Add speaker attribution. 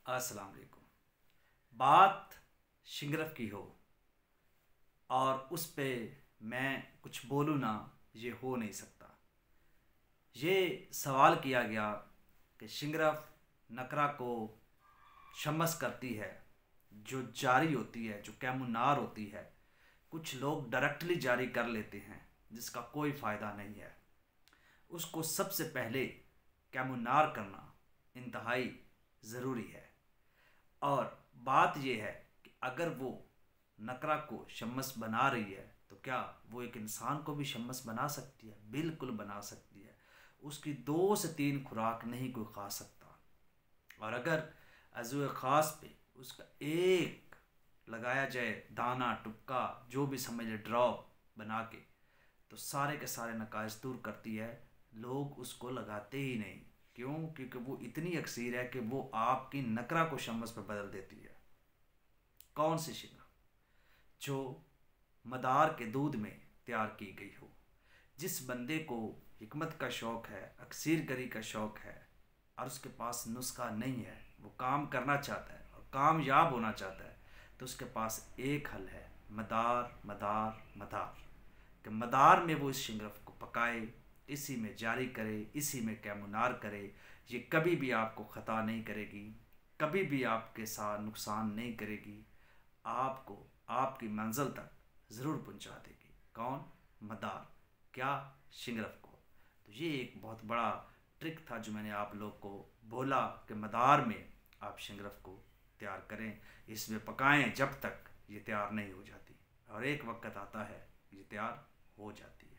Speaker 1: अस्सलाम वालेकुम। बात शिंगरफ की हो और उस पे मैं कुछ बोलूँ ना, ये हो नहीं सकता। ये सवाल किया गया कि शिंगरफ नकरा को शम्मस करती है, जो जारी होती है, जो कैमुनार होती है। कुछ लोग डायरेक्टली जारी कर लेते हैं जिसका कोई फ़ायदा नहीं है। उसको सबसे पहले कैमुनार करना इंतहाई ज़रूरी है। और बात यह है कि अगर वो नकरा को शम्मस बना रही है तो क्या वो एक इंसान को भी शम्मस बना सकती है? बिल्कुल बना सकती है। उसकी 2 से 3 खुराक नहीं कोई खा सकता। और अगर अज़ू ख़ास पे उसका एक लगाया जाए दाना टुक्का, जो भी समझ ले, ड्रॉप बना के, तो सारे के सारे नकाइस दूर करती है। लोग उसको लगाते ही नहीं। क्यों? क्योंकि वो इतनी अक्सीर है कि वो आपकी नकरा को शम्मस पर बदल देती है। कौन सी शिकन? जो मदार के दूध में तैयार की गई हो। जिस बंदे को हिकमत का शौक़ है, अक्सीर गरी का शौक़ है, और उसके पास नुस्खा नहीं है, वो काम करना चाहता है और कामयाब होना चाहता है, तो उसके पास एक हल है: मदार मदार मदार। कि मदार में वो इस शिंगरफ को पकाए, इसी में जारी करे, इसी में कैमुनार करे। ये कभी भी आपको ख़ता नहीं करेगी, कभी भी आपके साथ नुकसान नहीं करेगी। आपको आपकी मंजिल तक ज़रूर पहुंचा देगी। कौन? मदार। क्या? शिंगरफ को। तो ये एक बहुत बड़ा ट्रिक था जो मैंने आप लोग को बोला कि मदार में आप शिंगरफ को तैयार करें, इसमें पकाएं जब तक ये तैयार नहीं हो जाती। और एक वक्त आता है ये तैयार हो जाती है।